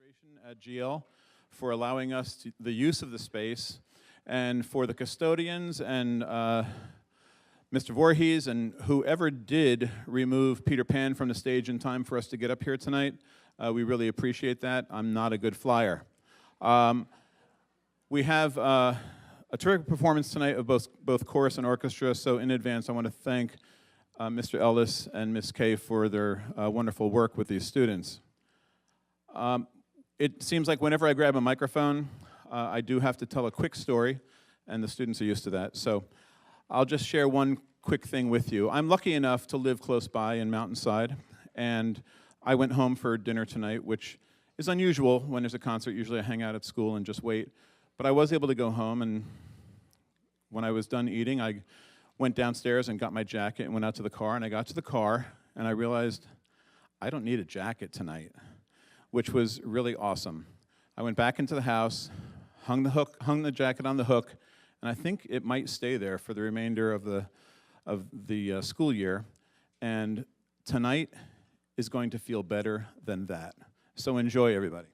administration at GL for allowing us the use of the space, and for the custodians and Mr. Voorhees and whoever did remove Peter Pan from the stage in time for us to get up here tonight. We really appreciate that. I'm not a good flyer. We have a terrific performance tonight of both chorus and orchestra, so in advance I want to thank Mr. Ellis and Ms. Kay for their wonderful work with these students. It seems like whenever I grab a microphone, I do have to tell a quick story, and the students are used to that. So I'll just share one quick thing with you. I'm lucky enough to live close by in Mountainside, and I went home for dinner tonight, which is unusual when there's a concert. Usually I hang out at school and just wait. But I was able to go home, and when I was done eating, I went downstairs and got my jacket and went out to the car, and I got to the car, and I realized I don't need a jacket tonight, which was really awesome. I went back into the house, hung the jacket on the hook, and I think it might stay there for the remainder of the school year. And tonight is going to feel better than that. So enjoy, everybody.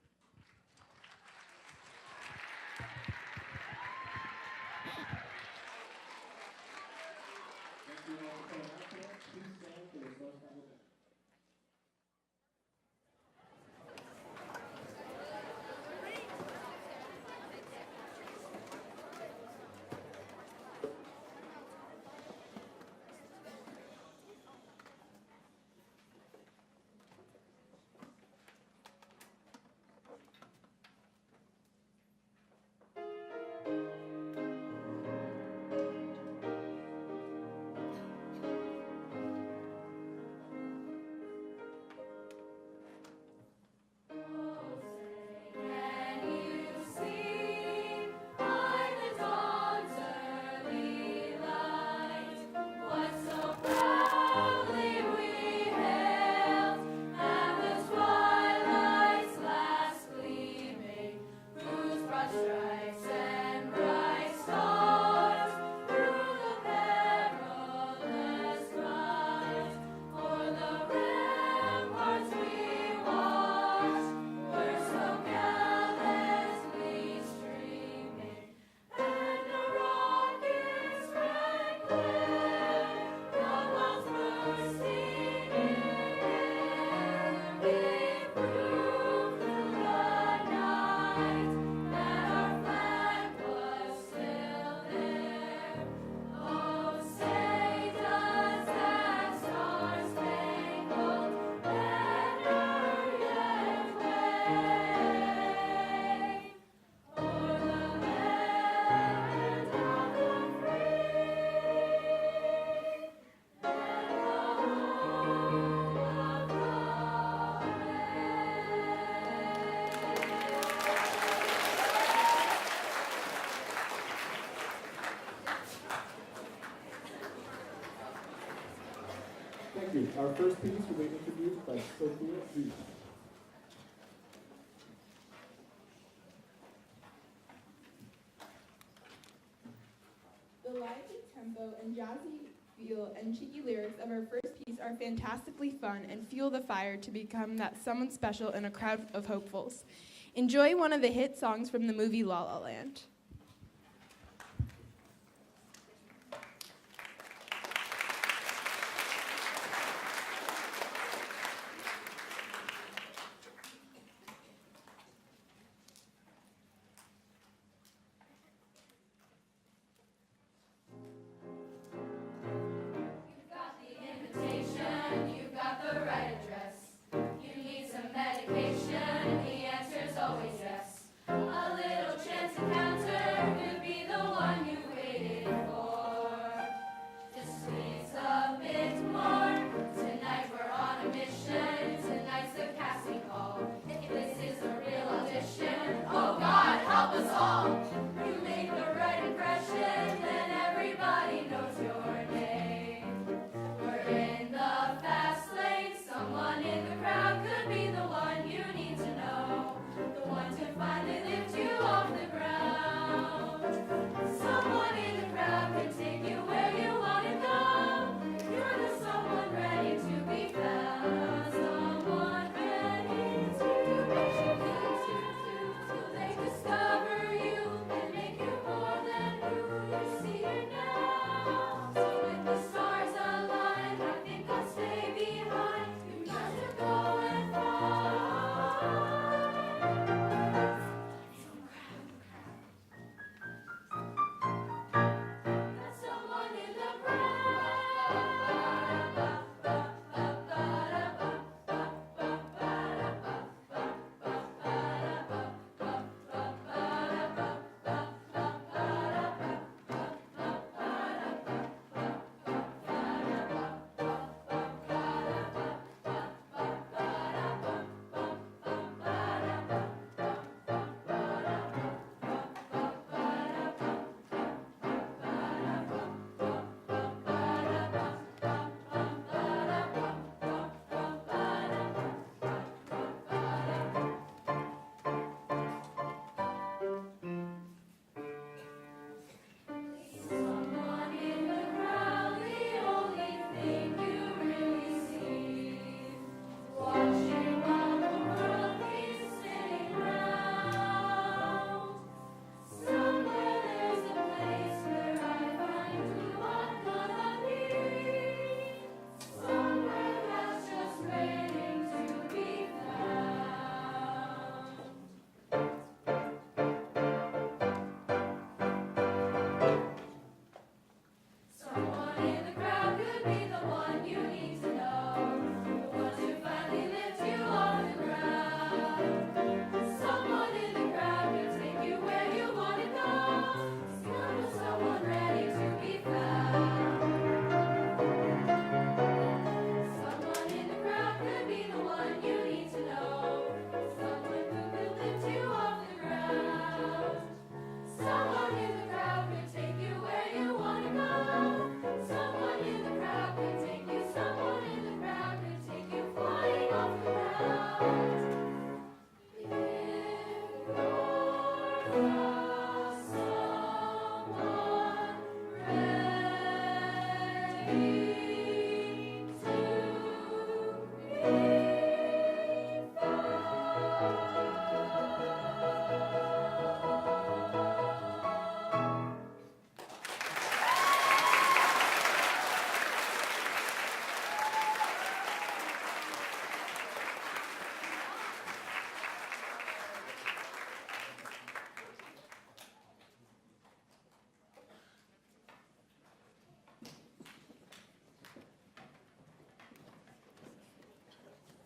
Thank you. Our first piece will be introduced by Sophia G. The lively tempo and jazzy feel and cheeky lyrics of our first piece are fantastically fun and fuel the fire to become that someone special in a crowd of hopefuls. Enjoy one of the hit songs from the movie La La Land.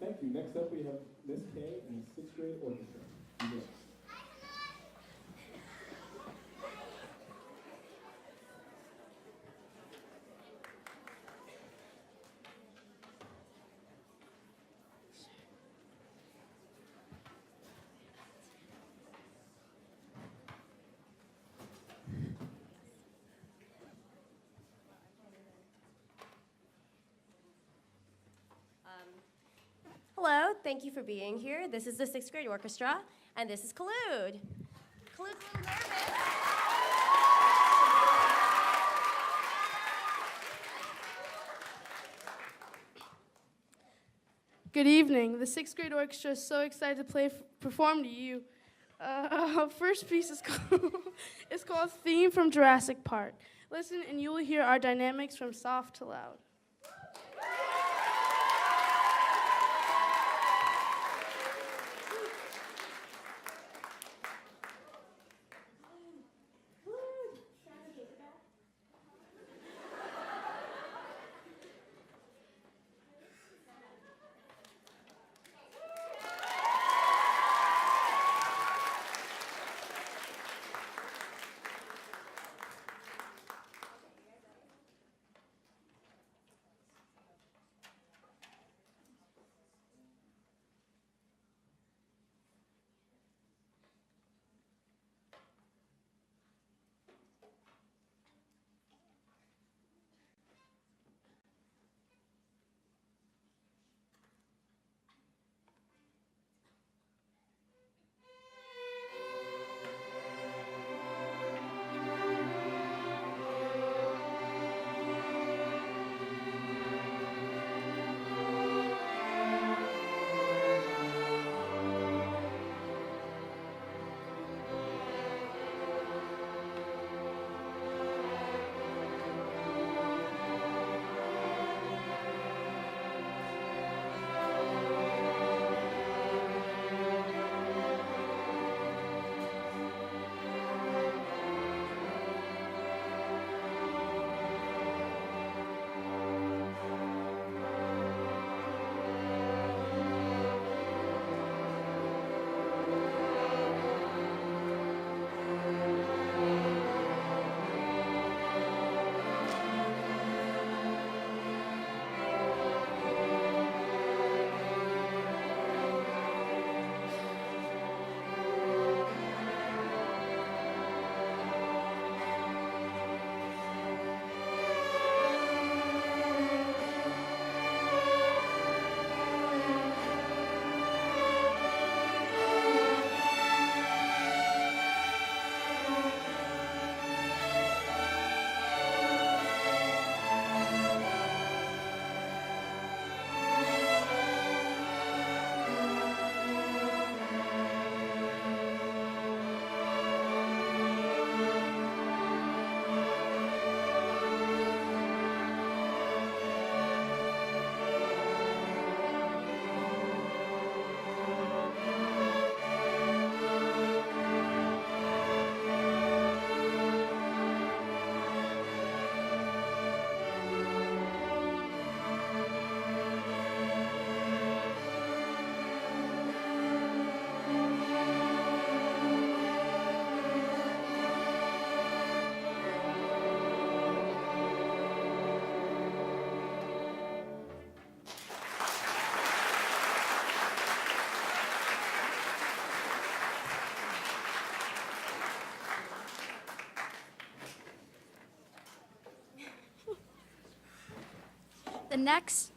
Thank you. Next up, we have Miss Kay and the 6th grade orchestra. Enjoy. Hello, thank you for being here. This is the 6th grade orchestra, and this is Khaloud. Khaloud's a little nervous. Good evening. The 6th grade orchestra is so excited to perform to you. Our first piece is called Theme from Jurassic Park. Listen and you will hear our dynamics from soft to loud.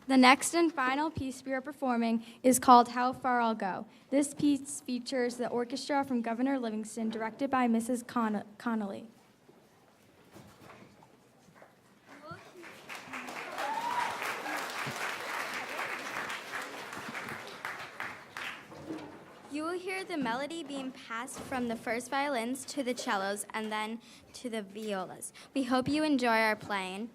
The next and final piece we are performing is called How Far I'll Go. This piece features the orchestra from Governor Livingston, directed by Mrs. Connolly. You will hear the melody being passed from the first violins to the cellos and then to the violas. We hope you enjoy our playing.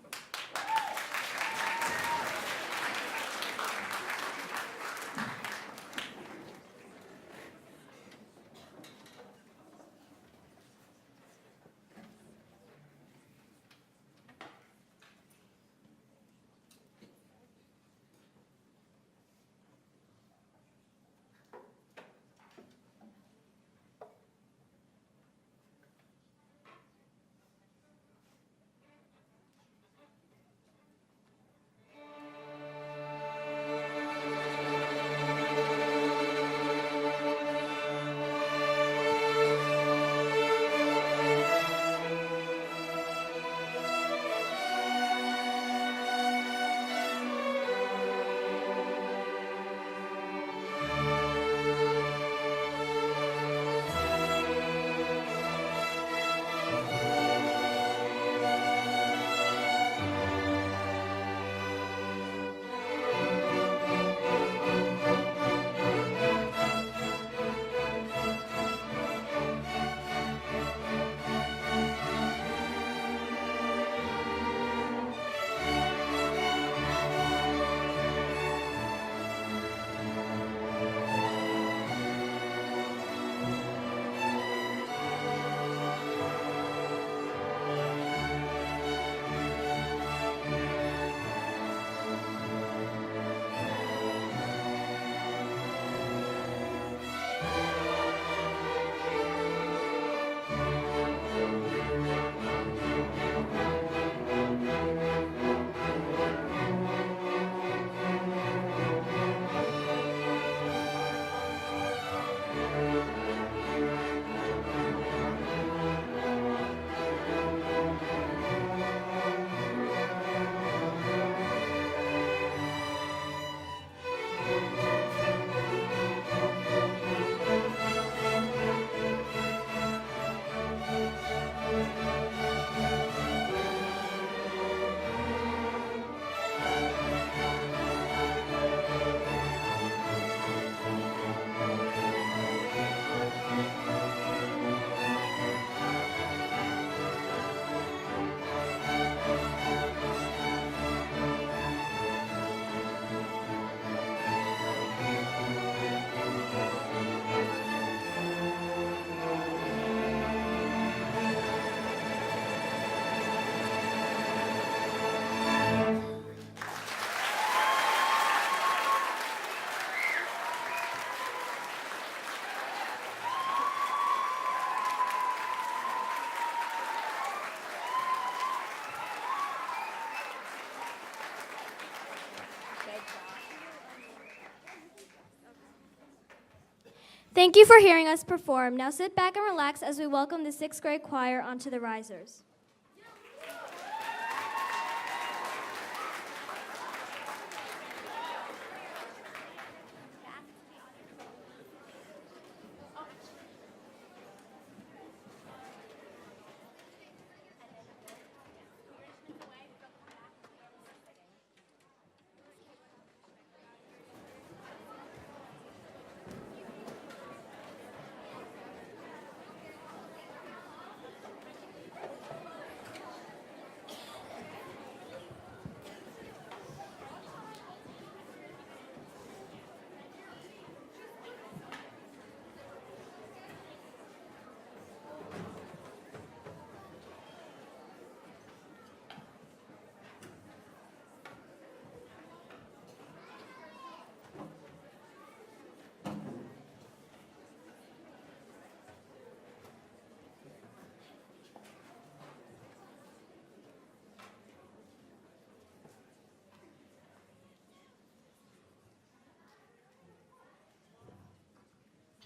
Thank you for hearing us perform. Now sit back and relax as we welcome the 6th grade choir onto the risers.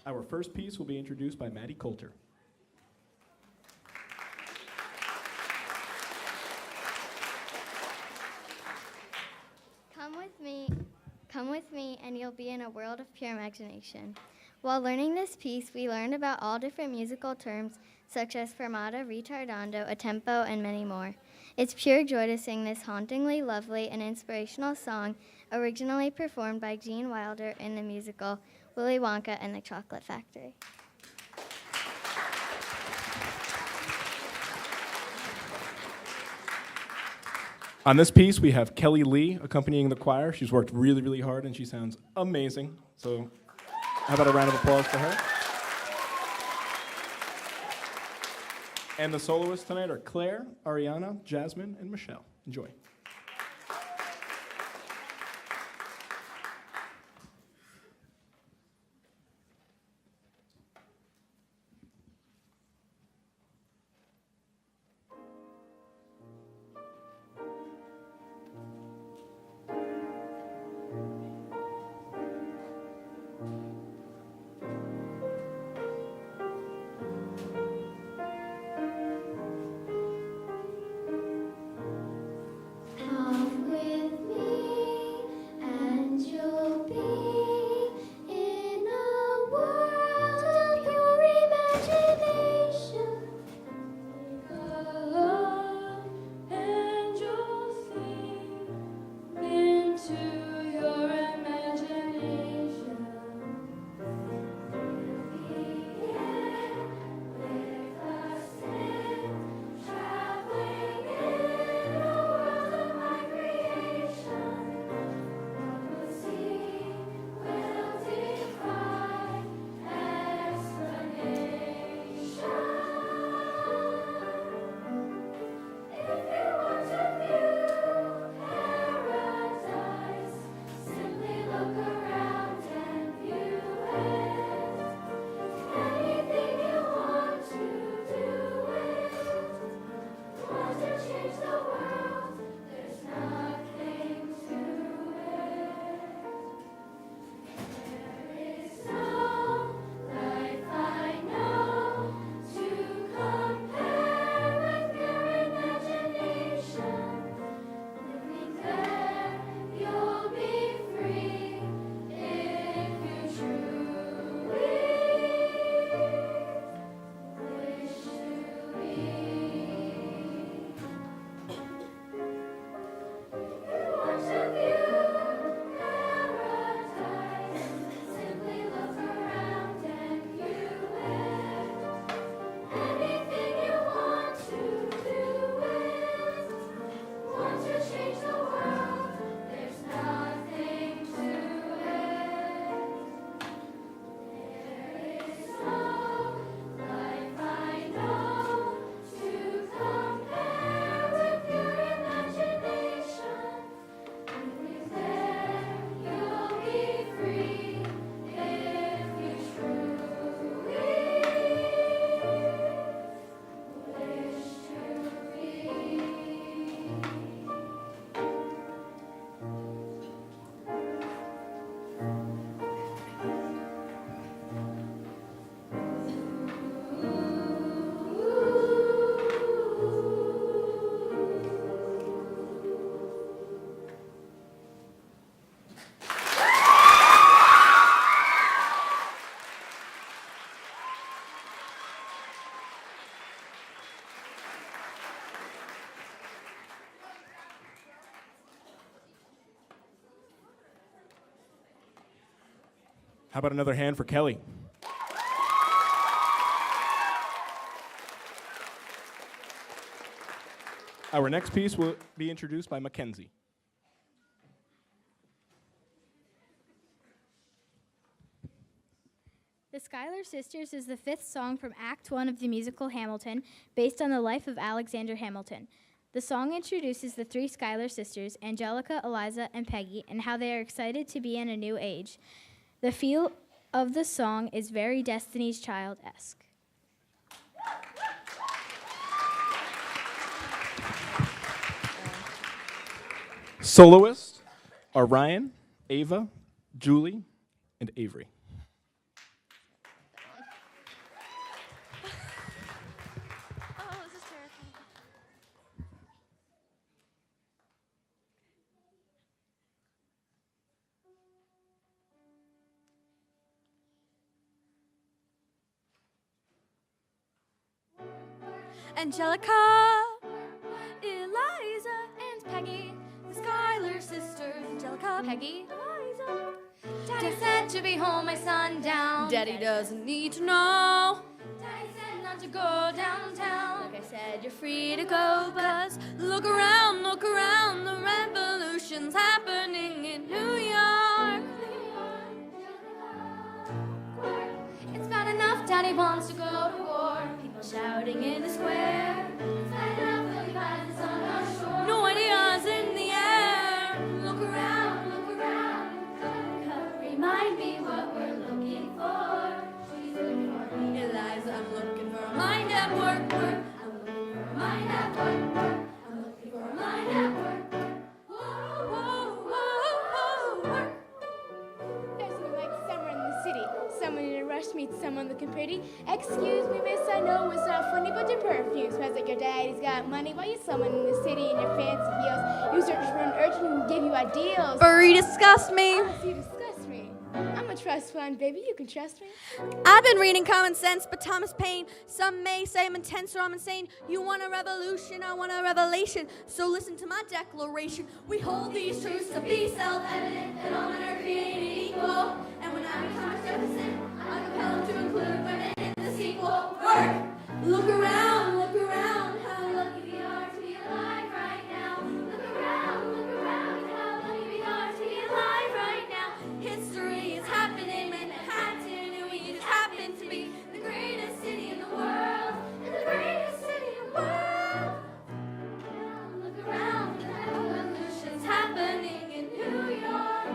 Our first piece will be introduced by Maddie Coulter. Come with me, and you'll be in a world of pure imagination. While learning this piece, we learned about all different musical terms, such as fermata, ritardando, a tempo, and many more. It's pure joy to sing this hauntingly lovely and inspirational song, originally performed by Gene Wilder in the musical Willy Wonka and the Chocolate Factory. On this piece, we have Kelly Lee accompanying the choir. She's worked really, really hard, and she sounds amazing. So how about a round of applause for her? And the soloists tonight are Claire, Ariana, Jasmine, and Michelle. Enjoy. How about another hand for Kelly? Our next piece will be introduced by Mackenzie. The Schuyler Sisters is the fifth song from Act 1 of the musical Hamilton, based on the life of Alexander Hamilton. The song introduces the three Schuyler sisters, Angelica, Eliza, and Peggy, and how they are excited to be in a new age. The feel of the song is very Destiny's Child-esque. Soloists are Ryan, Ava, Julie, and Avery. Oh, this is terrifying. Angelica, Eliza, and Peggy, the Schuyler sisters. Angelica, Peggy, Eliza. Daddy said to be home by sundown. Daddy doesn't need to know. Daddy said not to go downtown. Like I said, you're free to go, but look around, the revolution's happening in New York. It's bad enough Daddy wants to go to war. People shouting in the square. It's bad enough that we've had this on our shore. No ideas in the air. Look around. Remind me what we're looking for. She's looking for me. Eliza, I'm looking for a mind at work. I'm looking for a mind at work. I'm looking for a mind at work. Whoa, work. There's no like summer in the city. Someone in a rush meets someone looking pretty. Excuse me, miss, I know it's not funny, but your perfume smells like your daddy's got money. Why you someone in the city in your fancy heels? You search for an urchin who can give you ideals. Furry disgust me. You disgust me. I'm a trust fund, baby. You can trust me. I've been reading Common Sense, but Thomas Paine. Some may say I'm intense or I'm insane. You want a revolution, I want a revelation. So listen to my declaration. We hold these truths to be self-evident, that all men are created equal. And when I'm Thomas Jefferson, I'm compelled to include women in the sequel. Work! Look around, how lucky we are to be alive right now. Look around, how lucky we are to be alive right now. History is happening in Manhattan, and we just happen to be the greatest city in the world. And the greatest city in the world. Look around, the revolution's happening in New York.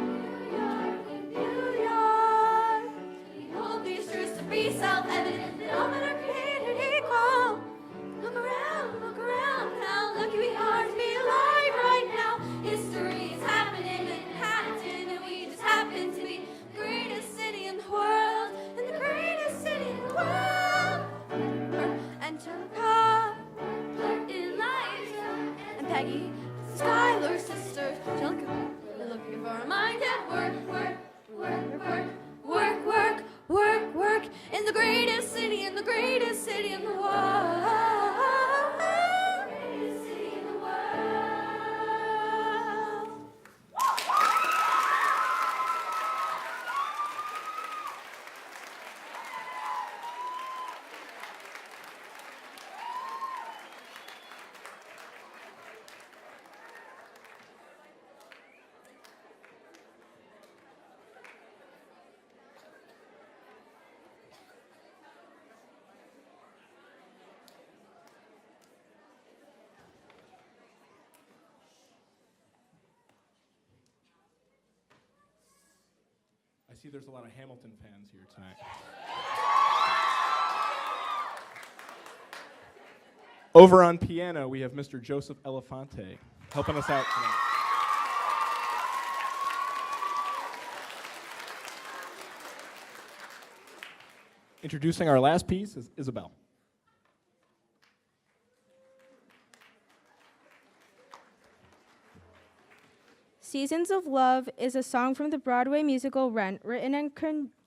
We hold these truths to be self-evident, that all men are created equal. Look around, how lucky we are to be alive right now. History is happening in Manhattan, and we just happen to be the greatest city in the world. And the greatest city in the world. Angelica, Eliza, and Peggy, the Schuyler sisters. Angelica, we're looking for a mind at work. In the greatest city in the world. Greatest city in the world. I see there's a lot of Hamilton fans here tonight. Over on piano, we have Mr. Joseph Elefante helping us out tonight. Introducing our last piece is Isabel. Seasons of Love is a song from the Broadway musical Rent, written and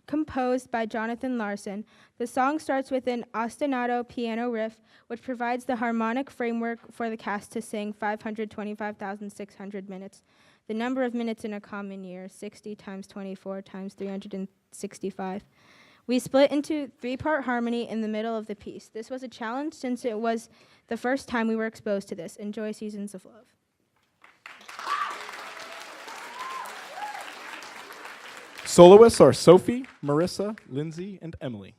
composed by Jonathan Larson. The song starts with an ostinato piano riff, which provides the harmonic framework for the cast to sing 525,600 minutes. The number of minutes in a common year, 60 times 24 times 365. We split into 3-part harmony in the middle of the piece. This was a challenge since it was the first time we were exposed to this. Enjoy Seasons of Love. Soloists are Sophie, Marissa, Lindsay, and Emily.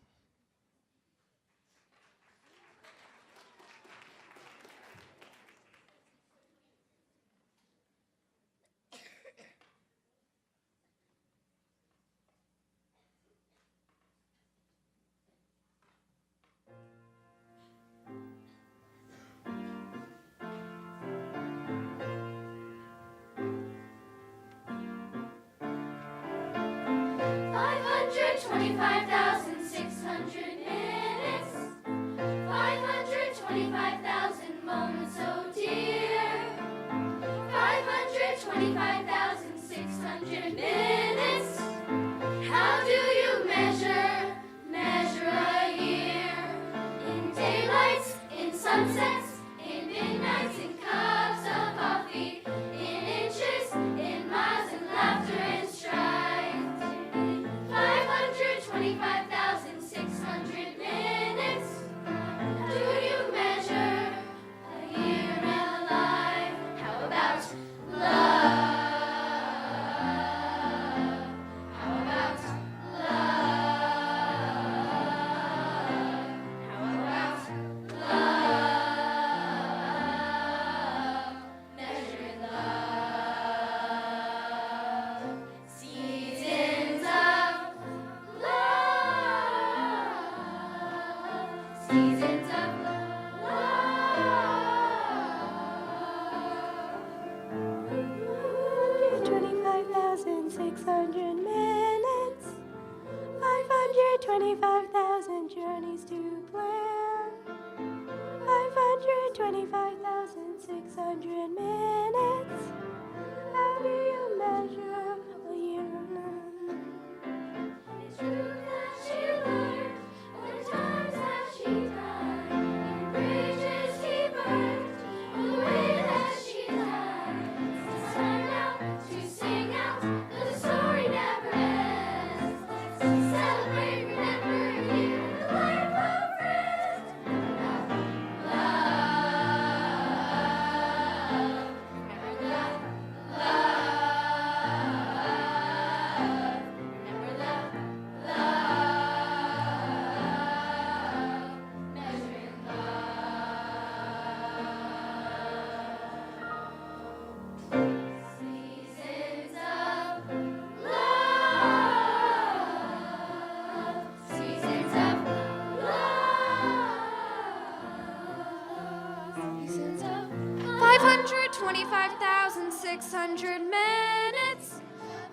Minutes,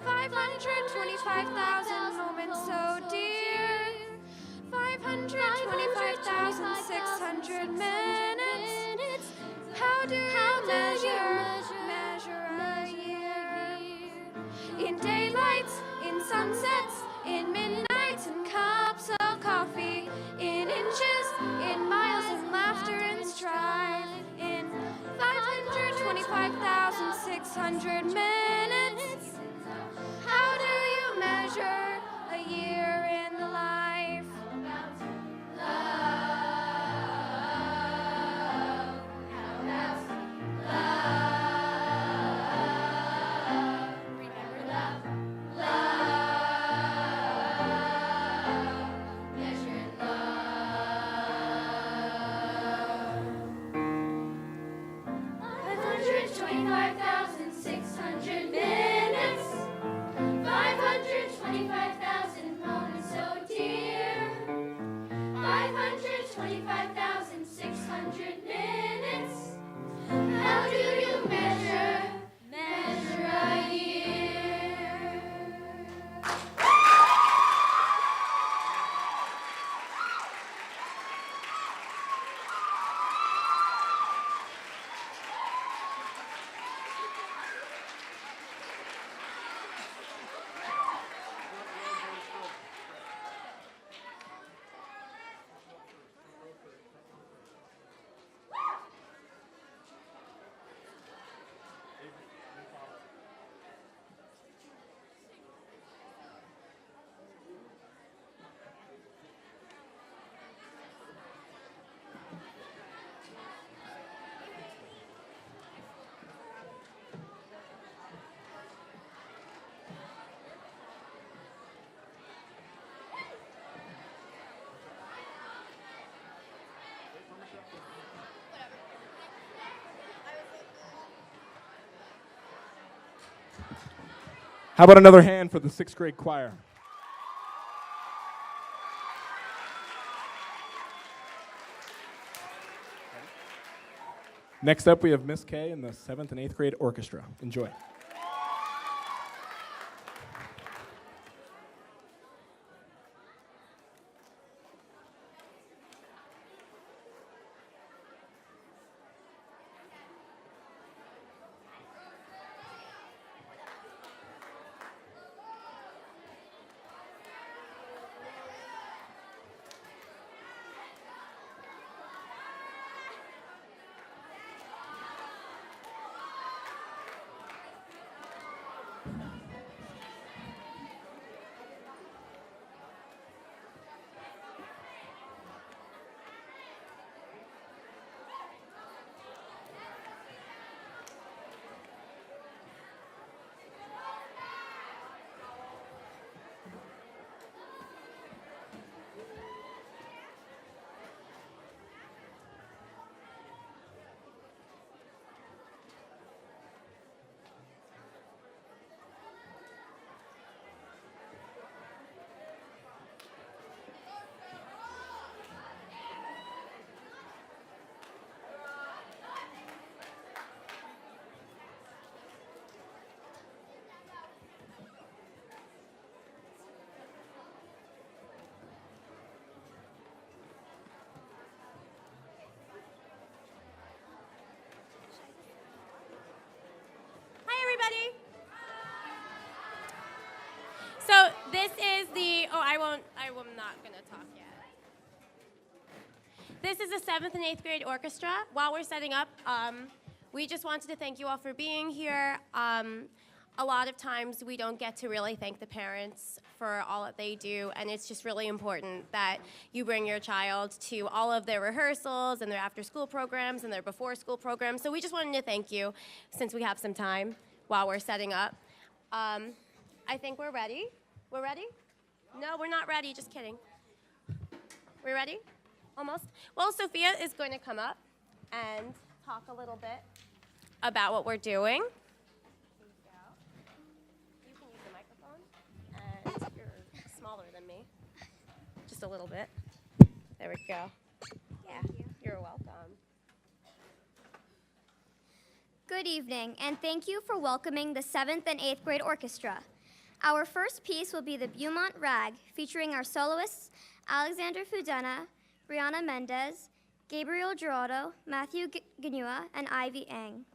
525,000 moments so dear, 525,600 minutes. How do you measure a year? In daylights, in sunsets, in midnights, in cups of coffee, in inches, in miles, in laughter and strife, in 525,600 minutes. How do you measure a year in the life? How about love? Remember love. Love. Measure in love. 525,600 minutes. 525,000 moments so dear. 525,600 minutes. How do you measure a year? How about another hand for the 6th grade choir? Next up, we have Miss Kay and the 7th and 8th grade orchestra. Enjoy. So this is I'm not going to talk yet. This is the 7th and 8th grade orchestra. While we're setting up, we just wanted to thank you all for being here. A lot of times we don't get to really thank the parents for all that they do, and it's just really important that you bring your child to all of their rehearsals and their after-school programs and their before-school programs. So we just wanted to thank you since we have some time while we're setting up. I think we're ready. We're ready? No, we're not ready. Just kidding. We're ready? Almost? Well, Sophia is going to come up and talk a little bit about what we're doing. You can use the microphone, and you're smaller than me. Just a little bit. There we go. Yeah, you're welcome. Good evening, and thank you for welcoming the 7th and 8th grade orchestra. Our first piece will be the Beaumont Rag, featuring our soloists Alexander Fudena, Brianna Mendez, Gabriel Giraudo, Matthew Ganua, and Ivy Ang.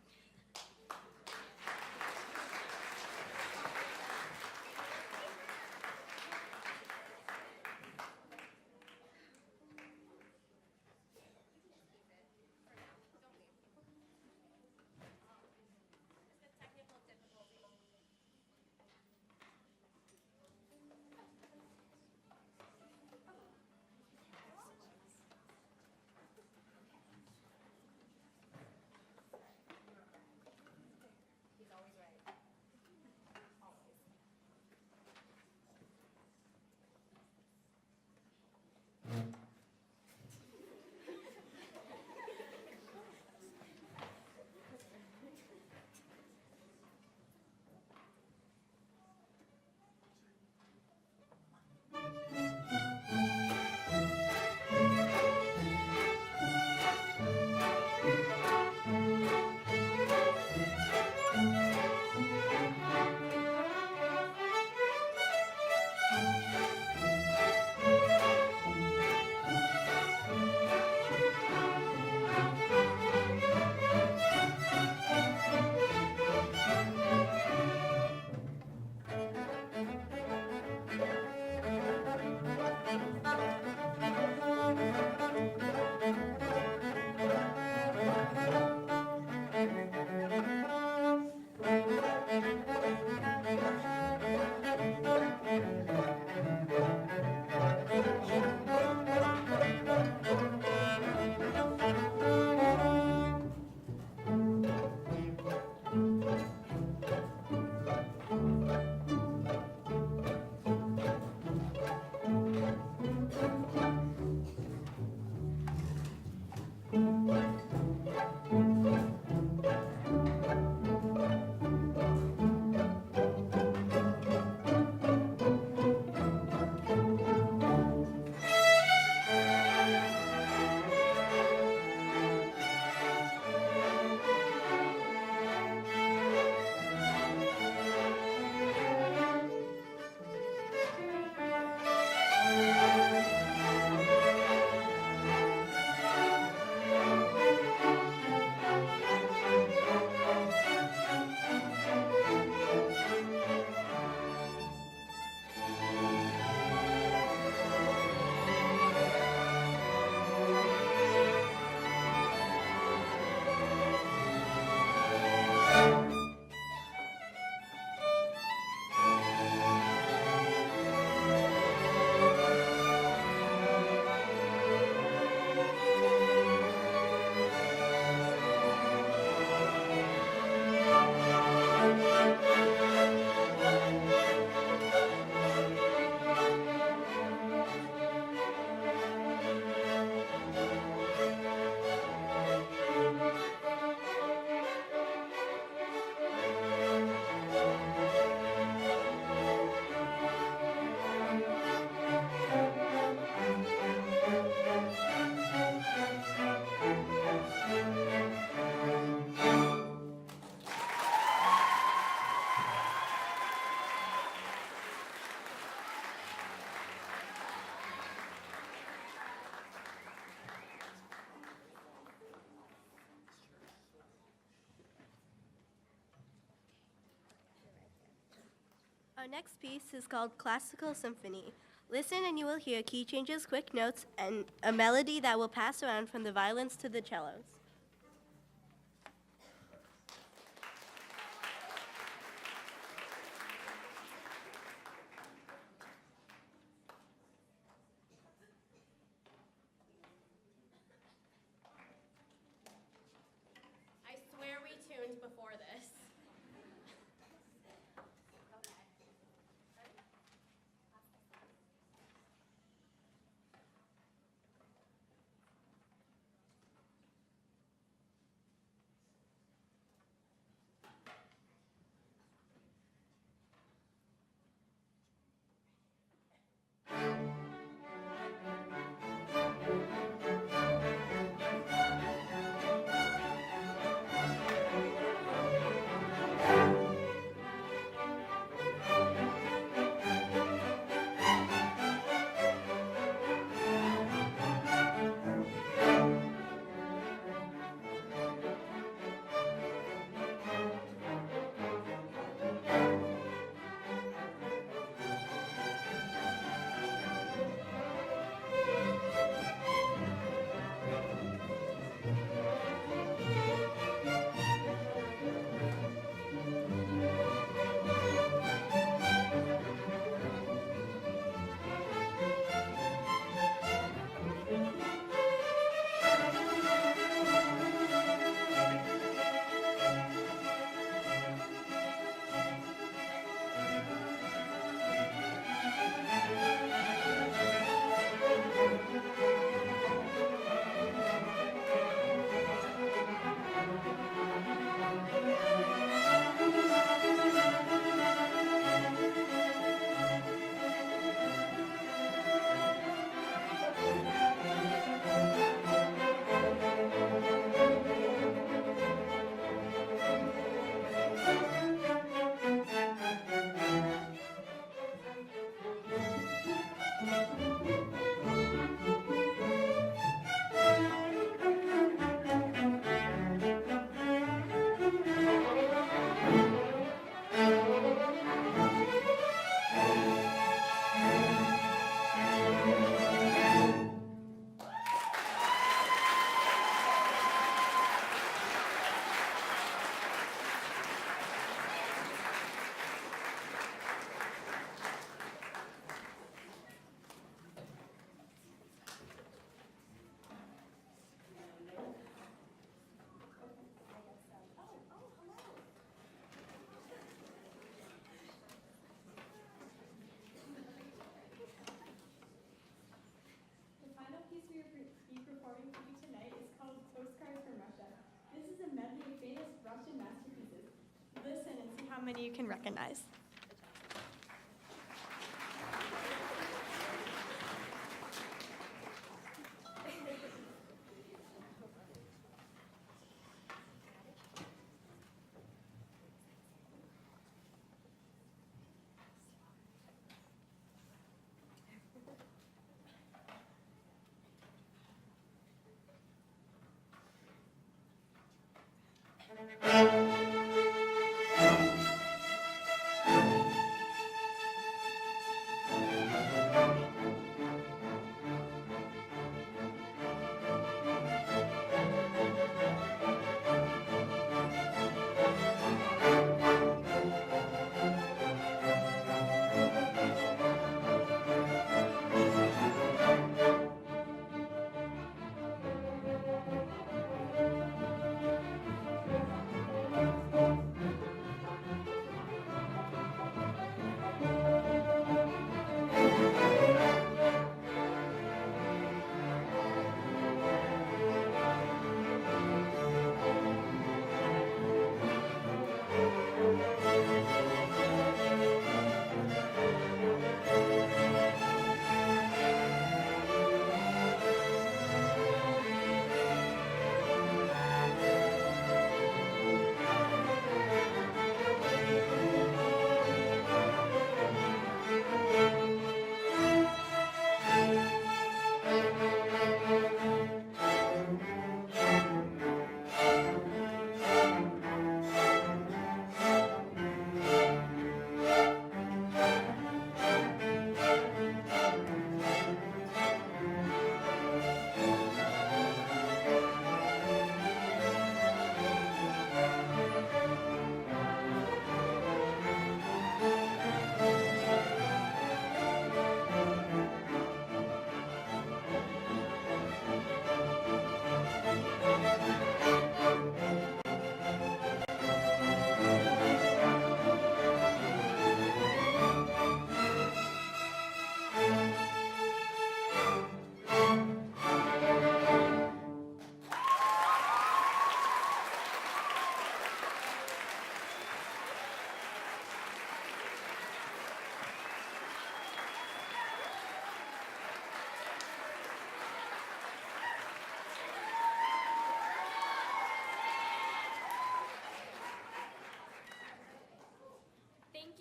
Our next piece is called Classical Symphony. Listen and you will hear key changes, quick notes, and a melody that will pass around from the violins to the cellos. I swear we tuned before this. How many you can recognize?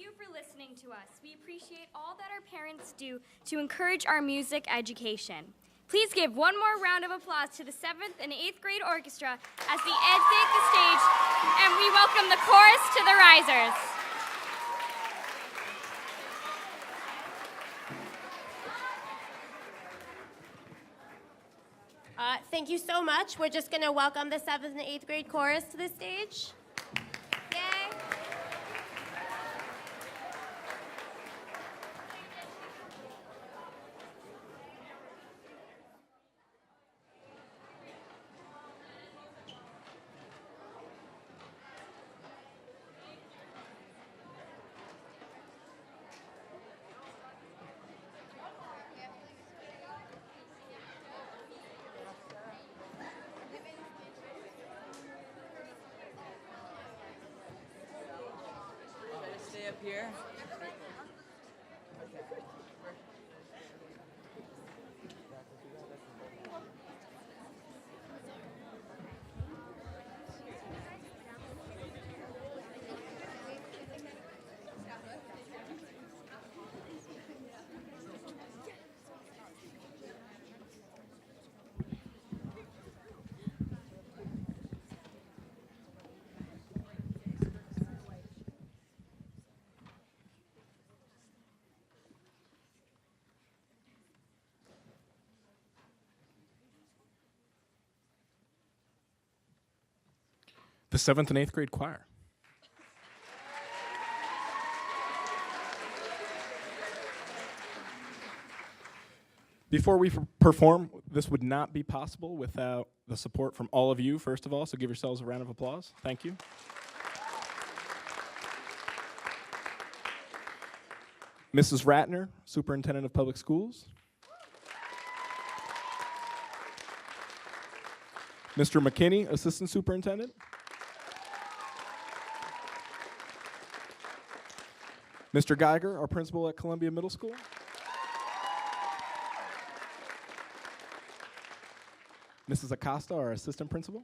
you for listening to us. We appreciate all that our parents do to encourage our music education. Please give one more round of applause to the 7th and 8th grade orchestra as they exit the stage, and we welcome the chorus to the risers. Thank you so much. We're just going to welcome the 7th and 8th grade chorus to the stage. Yay. Stay up here. The 7th and 8th grade choir. Before we perform, this would not be possible without the support from all of you, first of all, so give yourselves a round of applause. Thank you. Mrs. Ratner, Superintendent of Public Schools. Mr. McKinney, Assistant Superintendent. Mr. Geiger, our principal at Columbia Middle School. Mrs. Acosta, our assistant principal.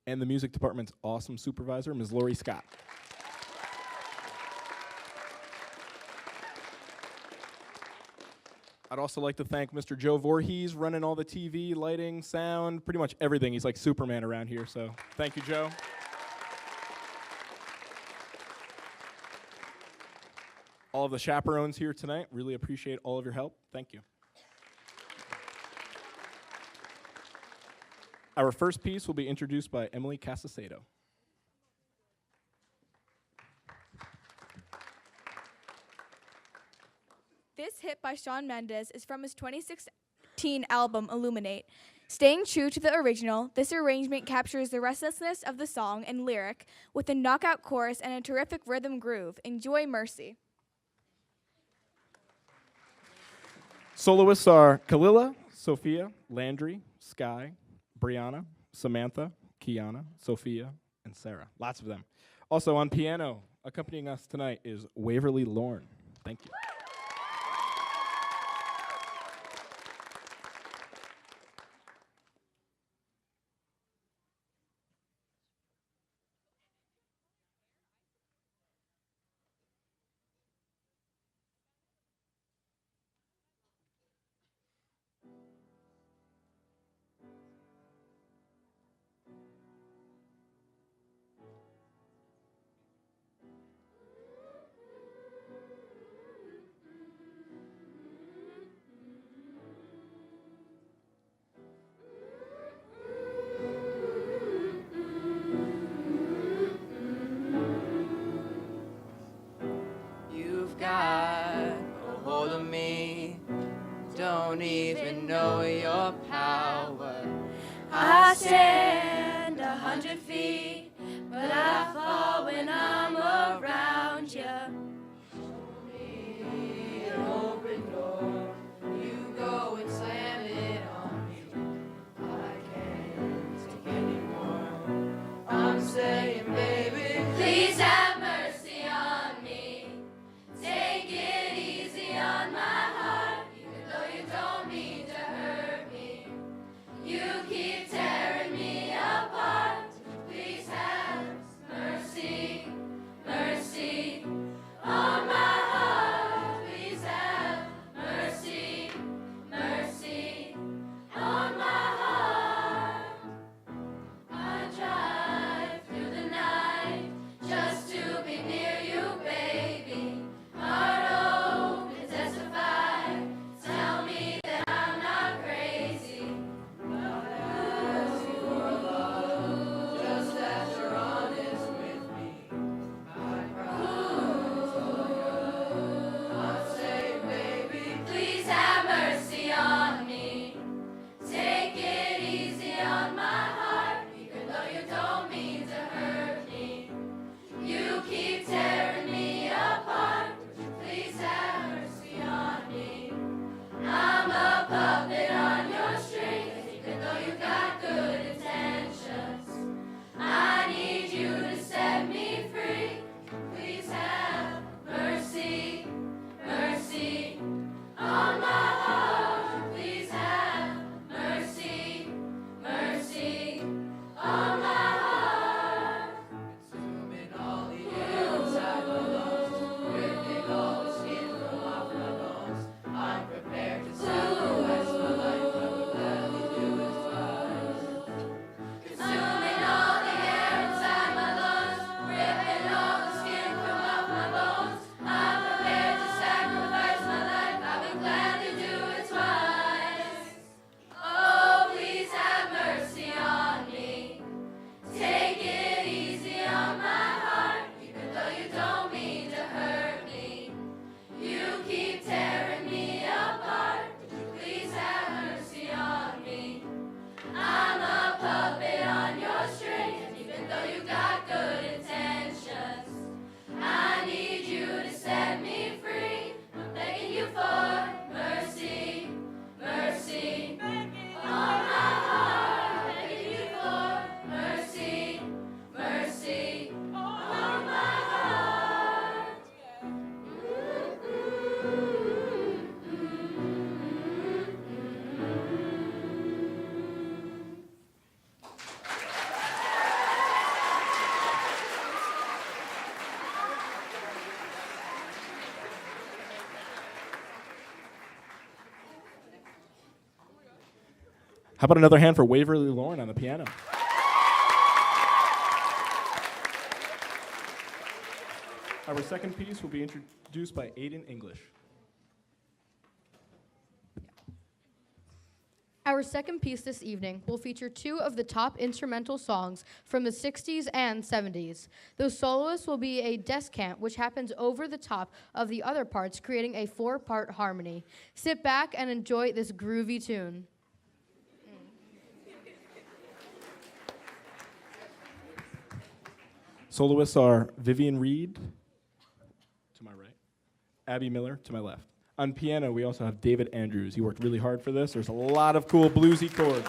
And the music department's awesome supervisor, Ms. Lori Scott. I'd also like to thank Mr. Joe Voorhees, running all the TV, lighting, sound, pretty much everything. He's like Superman around here, so thank you, Joe. All of the chaperones here tonight, really appreciate all of your help. Thank you. Our first piece will be introduced by Emily Casacedo. This hit by Shawn Mendes is from his 2016 album Illuminate. Staying true to the original, this arrangement captures the restlessness of the song and lyric with a knockout chorus and a terrific rhythm groove. Enjoy Mercy. Soloists are Kalila, Sophia, Landry, Sky, Brianna, Samantha, Kiana, Sophia, and Sarah. Lots of them. Also on piano, accompanying us tonight is Waverly Lorne. Thank you. How about another hand for Waverly Lauren on the piano? Our second piece will be introduced by Aiden English. Our second piece this evening will feature two of the top instrumental songs from the 60s and 70s. The soloist will be a descant, which happens over the top of the other parts, creating a 4-part harmony. Sit back and enjoy this groovy tune. Soloists are Vivian Reed, to my right, Abby Miller, to my left. On piano, we also have David Andrews. He worked really hard for this. There's a lot of cool bluesy chords.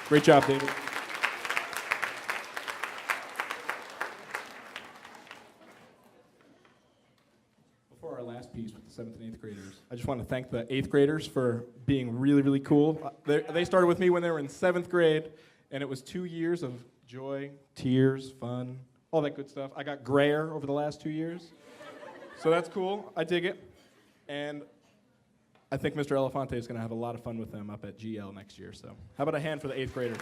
Great job, David. Before our last piece with the 7th and 8th graders, I just want to thank the 8th graders for being really, really cool. They started with me when they were in 7th grade, and it was 2 years of joy, tears, fun, all that good stuff. I got grayer over the last 2 years, so that's cool. I dig it. And I think Mr. Elefante is going to have a lot of fun with them up at GL next year. So how about a hand for the 8th graders?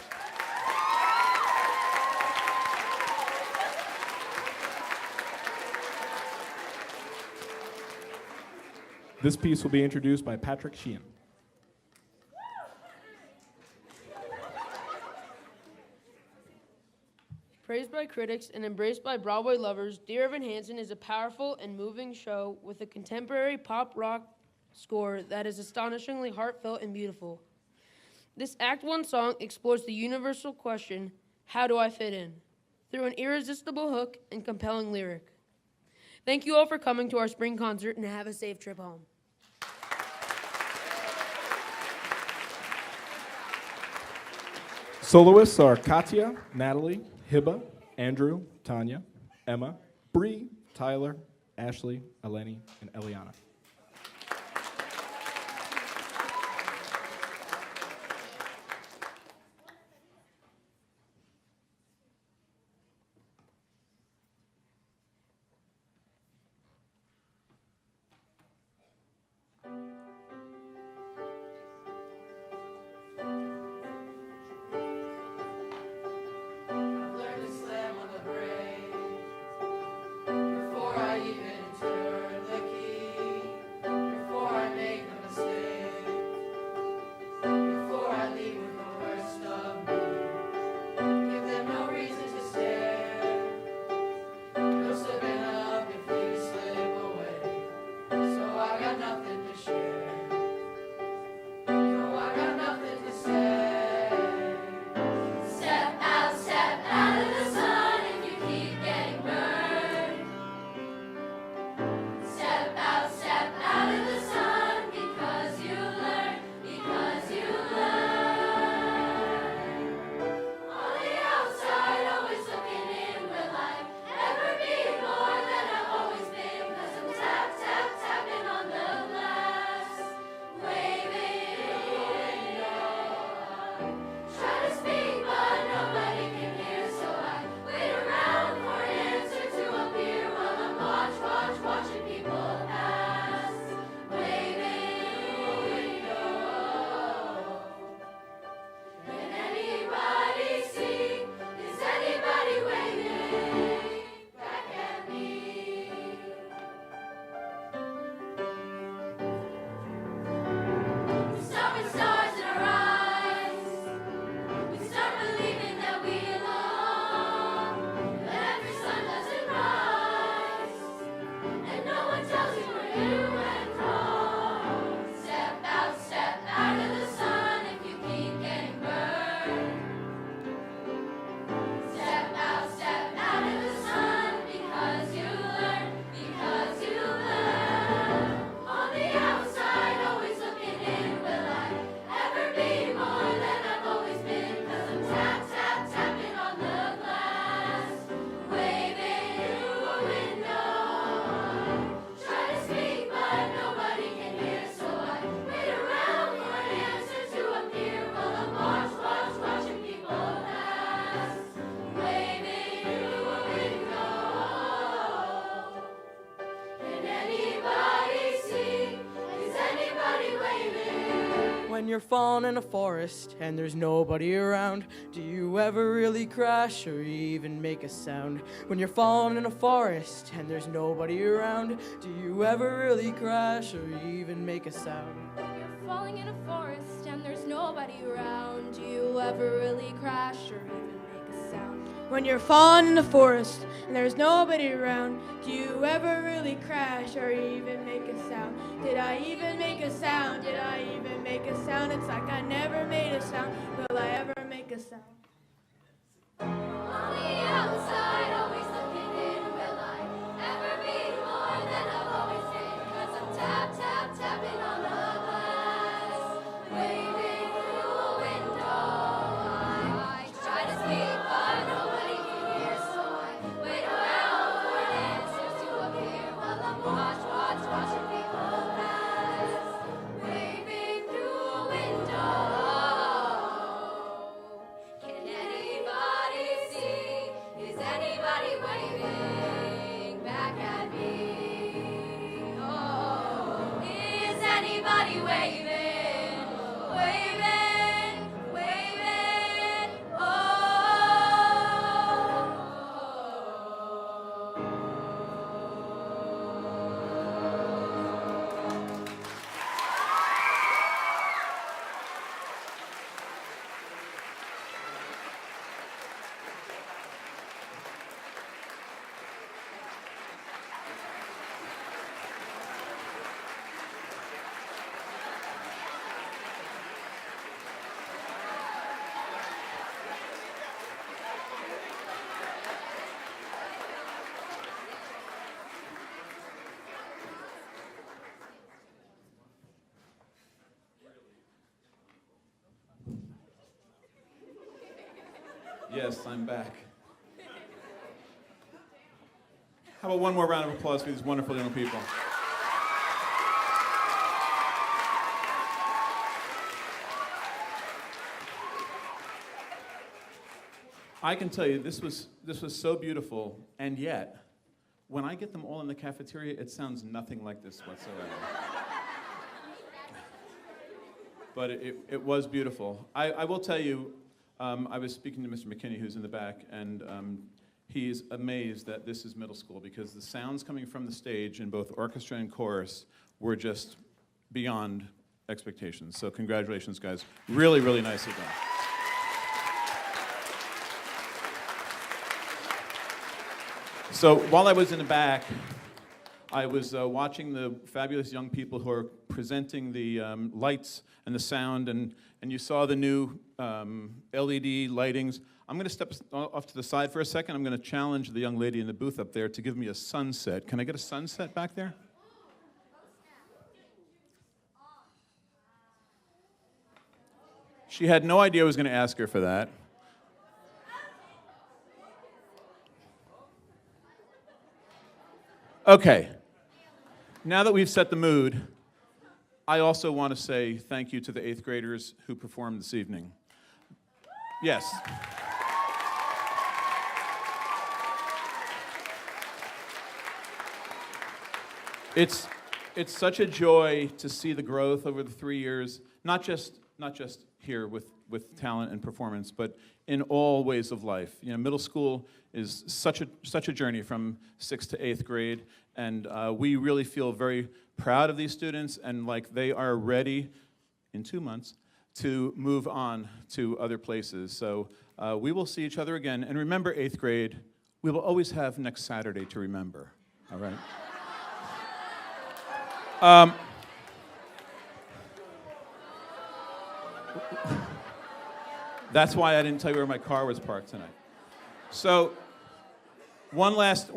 This piece will be introduced by Patrick Sheehan. Praised by critics and embraced by Broadway lovers, Dear Evan Hansen is a powerful and moving show with a contemporary pop rock score that is astonishingly heartfelt and beautiful. This Act 1 song explores the universal question, how do I fit in? Through an irresistible hook and compelling lyric. Thank you all for coming to our spring concert and have a safe trip home. Soloists are Katya, Natalie, Hiba, Andrew, Tanya, Emma, Bree, Tyler, Ashley, Eleni, and Eliana. When you're falling in a forest and there's nobody around, do you ever really crash or even make a sound? When you're falling in a forest and there's nobody around, do you ever really crash or even make a sound? When you're falling in a forest and there's nobody around, do you ever really crash or even make a sound? When you're falling in the forest and there's nobody around, do you ever really crash or even make a sound? Did I even make a sound? Did I even make a sound? It's like I never made a sound. Will I ever make a sound? On the outside, always looking in, will I ever be more than I've always been? 'Cause I'm tap, tap, tapping on the glass, waving through a window. I try to speak, but nobody can hear, so I wait around for answers to appear while I'm watching people pass, waving through a window. Can Yes, I'm back. How about one more round of applause for these wonderful young people? I can tell you, this was so beautiful, and yet, when I get them all in the cafeteria, it sounds nothing like this whatsoever. But it was beautiful. I will tell you, I was speaking to Mr. McKinney, who's in the back, and he's amazed that this is middle school because the sounds coming from the stage in both orchestra and chorus were just beyond expectations. So congratulations, guys. Really, really nicely done. So while I was in the back, I was watching the fabulous young people who are presenting the lights and the sound, and you saw the new LED lightings. I'm going to step off to the side for a second. I'm going to challenge the young lady in the booth up there to give me a sunset. Can I get a sunset back there? She had no idea I was going to ask her for that. Okay. Now that we've set the mood, I also want to say thank you to the 8th graders who performed this evening. Yes. It's such a joy to see the growth over the 3 years, not just here with talent and performance, but in all ways of life. You know, middle school is such a journey from 6th to 8th grade, and we really feel very proud of these students, and like they are ready in 2 months to move on to other places. So we will see each other again, and remember 8th grade, we will always have next Saturday to remember, all right? That's why I didn't tell you where my car was parked tonight. So, one last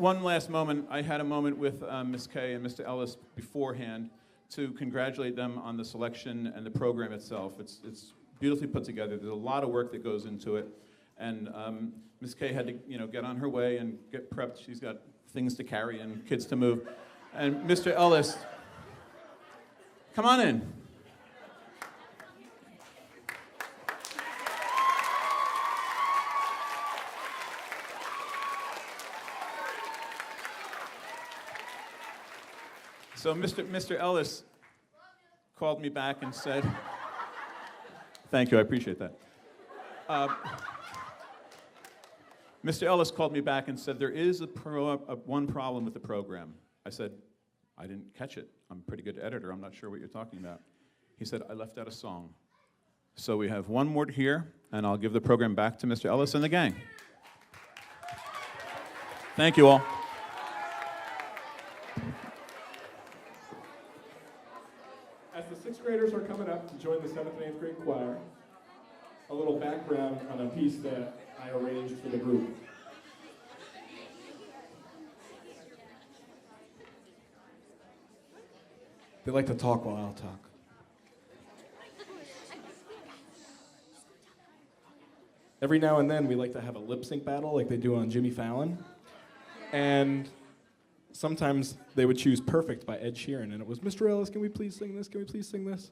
moment. I had a moment with Ms. Kay and Mr. Ellis beforehand to congratulate them on the selection and the program itself. It's beautifully put together. There's a lot of work that goes into it, and Ms. Kay had to get on her way and get prepped. She's got things to carry and kids to move. And Mr. Ellis, come on in. So Mr. Ellis called me back and said, thank you, I appreciate that. Mr. Ellis called me back and said, there is one problem with the program. I said, I didn't catch it. I'm a pretty good editor. I'm not sure what you're talking about. He said, I left out a song. So we have one more to hear, and I'll give the program back to Mr. Ellis and the gang. Thank you all. As the 6th graders are coming up to join the 7th and 8th grade choir, a little background on a piece that I arranged for the group. They like to talk while I'll talk. Every now and then we like to have a lip sync battle like they do on Jimmy Fallon. And sometimes they would choose Perfect by Ed Sheeran, and it was, Mr. Ellis, can we please sing this? Can we please sing this?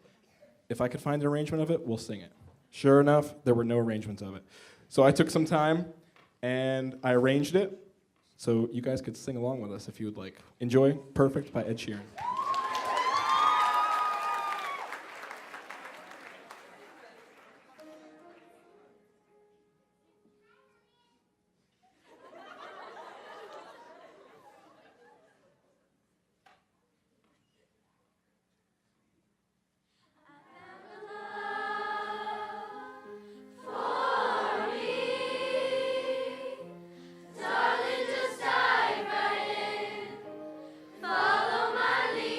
If I could find an arrangement of it, we'll sing it. Sure enough, there were no arrangements of it. So I took some time, and I arranged it, so you guys could sing along with us if you would like. Enjoy Perfect by Ed Sheeran. Darling, just dive right in. Follow my lead.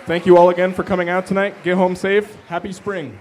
Thank you all again for coming out tonight. Get home safe. Happy spring.